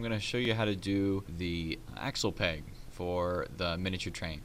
I'm going to show you how to do the axle peg for the miniature train.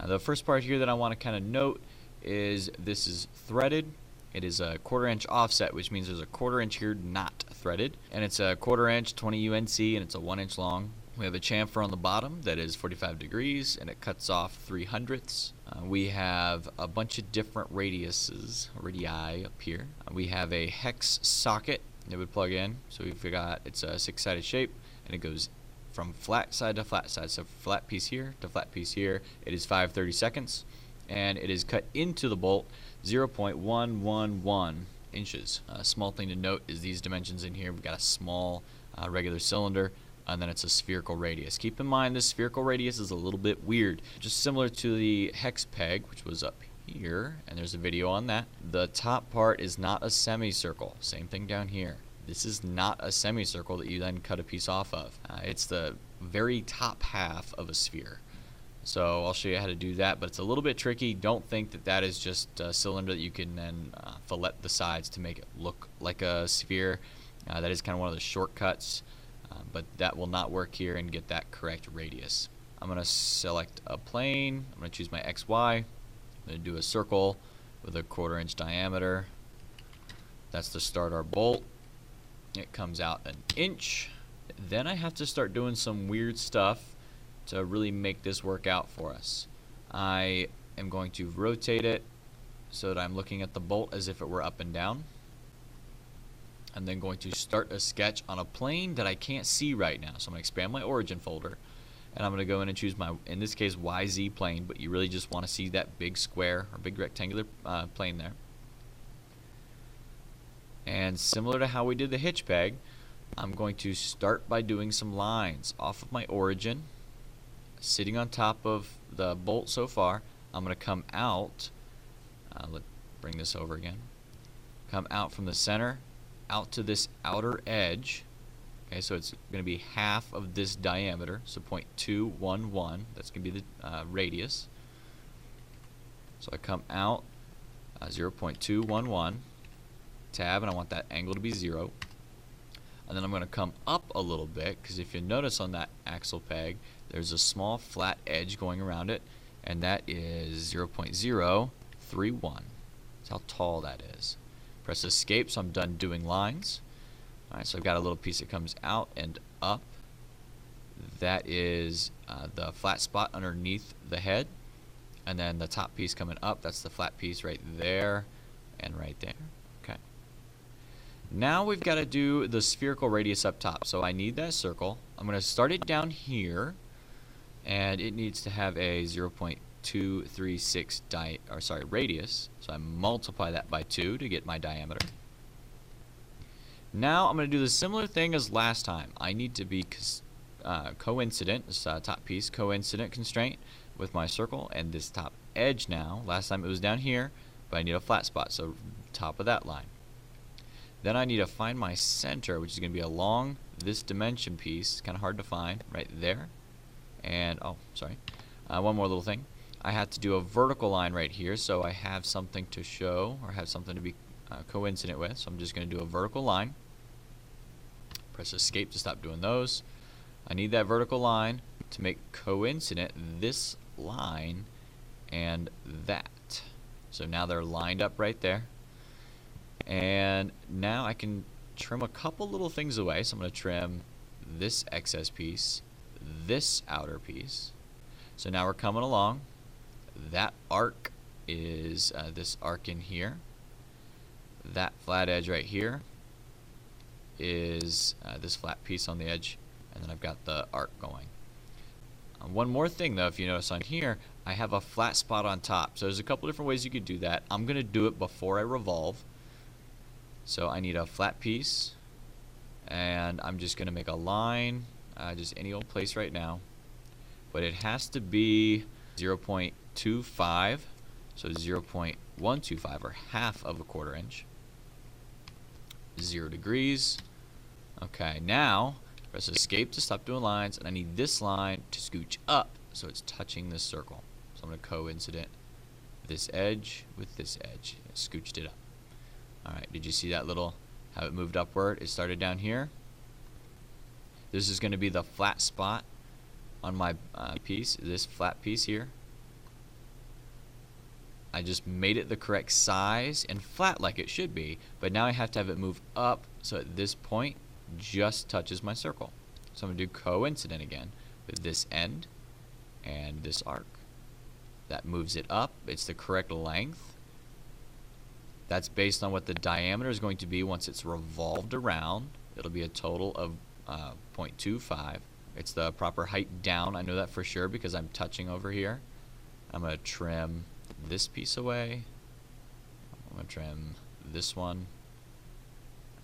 The first part here that I want to kind of note is this is threaded. It is a 1/4 inch offset, which means there's a 1/4 inch here not threaded, and it's a 1/4 inch 20 UNC, and it's a 1 inch long. We have a chamfer on the bottom that is 45 degrees, and it cuts off 3/100. We have a bunch of different radii up here. We have a hex socket that would plug in. So we've got, it's a 6-sided shape, and it goes from flat side to flat side. So flat piece here to flat piece here. It is 5/32, and it is cut into the bolt 0.111 inches. A small thing to note is these dimensions in here. We've got a small regular cylinder, and then it's a spherical radius. Keep in mind this spherical radius is a little bit weird, just similar to the hex peg, which was up here, and there's a video on that. The top part is not a semicircle. Same thing down here. This is not a semicircle that you then cut a piece off of. It's the very top half of a sphere. So I'll show you how to do that, but it's a little bit tricky. Don't think that that is just a cylinder that you can then fillet the sides to make it look like a sphere. That is kind of one of the shortcuts, but that will not work here and get that correct radius. I'm going to select a plane. I'm going to choose my XY. I'm going to do a circle with a 1/4 inch diameter. That's to start our bolt. It comes out an inch. Then I have to start doing some weird stuff to really make this work out for us. I am going to rotate it so that I'm looking at the bolt as if it were up and down. I'm then going to start a sketch on a plane that I can't see right now. So I'm going to expand my origin folder, and I'm going to go in and choose my, in this case, YZ plane, but you really just want to see that big square or big rectangular plane there. And similar to how we did the hitch peg, I'm going to start by doing some lines off of my origin, sitting on top of the bolt so far. I'm going to come out, let's bring this over again, come out from the center, out to this outer edge. Okay, so it's going to be half of this diameter, so 0.211, that's going to be the radius. So I come out 0.211, tab, and I want that angle to be 0. And then I'm going to come up a little bit, because if you notice on that axle peg, there's a small flat edge going around it, and that is 0.031. That's how tall that is. Press escape, so I'm done doing lines. Alright, so I've got a little piece that comes out and up. That is the flat spot underneath the head. And then the top piece coming up, that's the flat piece right there and right there. Okay. Now we've got to do the spherical radius up top. So I need that circle. I'm going to start it down here, and it needs to have a 0.236 radius. So I multiply that by 2 to get my diameter. Now I'm going to do the similar thing as last time. I need to be coincident, this top piece, coincident constraint with my circle and this top edge now. Last time it was down here, but I need a flat spot, so top of that line. Then I need to find my center, which is going to be along this dimension piece. Kind of hard to find, right there. And, oh, sorry. One more little thing. I have to do a vertical line right here, so I have something to show, or have something to be coincident with. So I'm just going to do a vertical line. Press escape to stop doing those. I need that vertical line to make coincident this line and that. So now they're lined up right there. And now I can trim a couple little things away. So I'm going to trim this excess piece, this outer piece. So now we're coming along. That arc is this arc in here. That flat edge right here is this flat piece on the edge, and then I've got the arc going. One more thing though, if you notice on here, I have a flat spot on top. So there's a couple different ways you could do that. I'm going to do it before I revolve. So I need a flat piece, and I'm just going to make a line, just any old place right now. But it has to be 0.25, so 0.125, or half of a 1/4 inch. 0 degrees. Okay, now press escape to stop doing lines, and I need this line to scooch up so it's touching this circle. So I'm going to coincident this edge with this edge. I scooched it up. Alright, did you see that little, how it moved upward? It started down here, This is going to be the flat spot on my piece, this flat piece here. I just made it the correct size and flat like it should be, but now I have to have it move up so at this point just touches my circle. So I'm going to do coincident again with this end and this arc. That moves it up. It's the correct length. That's based on what the diameter is going to be once it's revolved around. It'll be a total of 0.25. It's the proper height down. I know that for sure because I'm touching over here. I'm going to trim this piece away. I'm going to trim this one.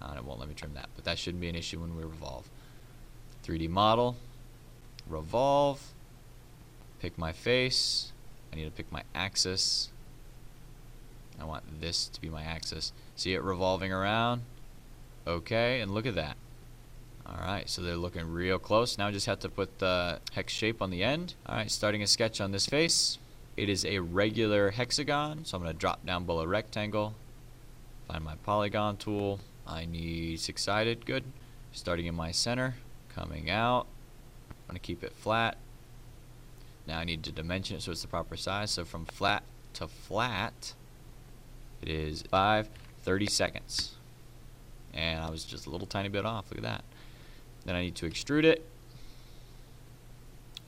It won't let me trim that, but that shouldn't be an issue when we revolve. 3D model, revolve, pick my face. I need to pick my axis. I want this to be my axis. See it revolving around? Okay, and look at that. Alright, so they're looking real close. Now I just have to put the hex shape on the end. Alright, starting a sketch on this face. It is a regular hexagon, so I'm going to drop down below rectangle. Find my polygon tool. I need six-sided, good. Starting in my center, coming out. I'm going to keep it flat. Now I need to dimension it so it's the proper size. So from flat to flat, it is 30 seconds. And I was just a little tiny bit off. Look at that. Then I need to extrude it.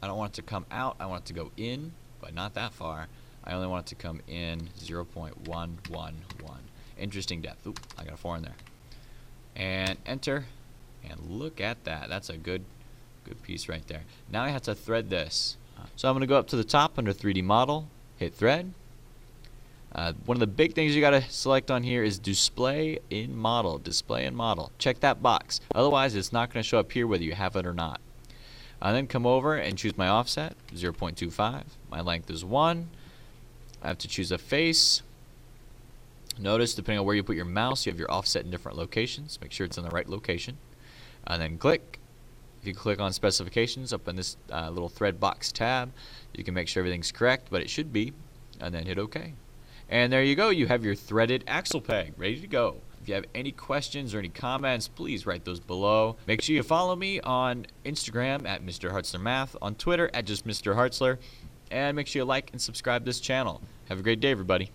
I don't want it to come out. I want it to go in, but not that far. I only want it to come in 0.111. Interesting depth. Oop, I got a 4 in there. And enter. And look at that. That's a good piece right there. Now I have to thread this. So I'm going to go up to the top under 3D model, hit thread. One of the big things you got to select on here is display in model. Display in model. Check that box. Otherwise, it's not going to show up here whether you have it or not. I then come over and choose my offset, 0.25. My length is 1. I have to choose a face. Notice, depending on where you put your mouse, you have your offset in different locations. Make sure it's in the right location. And then click. If you click on specifications up in this little thread box tab, you can make sure everything's correct, but it should be, and then hit OK. And there you go. You have your threaded axle peg ready to go. If you have any questions or any comments, please write those below. Make sure you follow me on Instagram at Mr. Hartzler Math, on Twitter at just Mr. Hartzler, and make sure you like and subscribe this channel. Have a great day, everybody.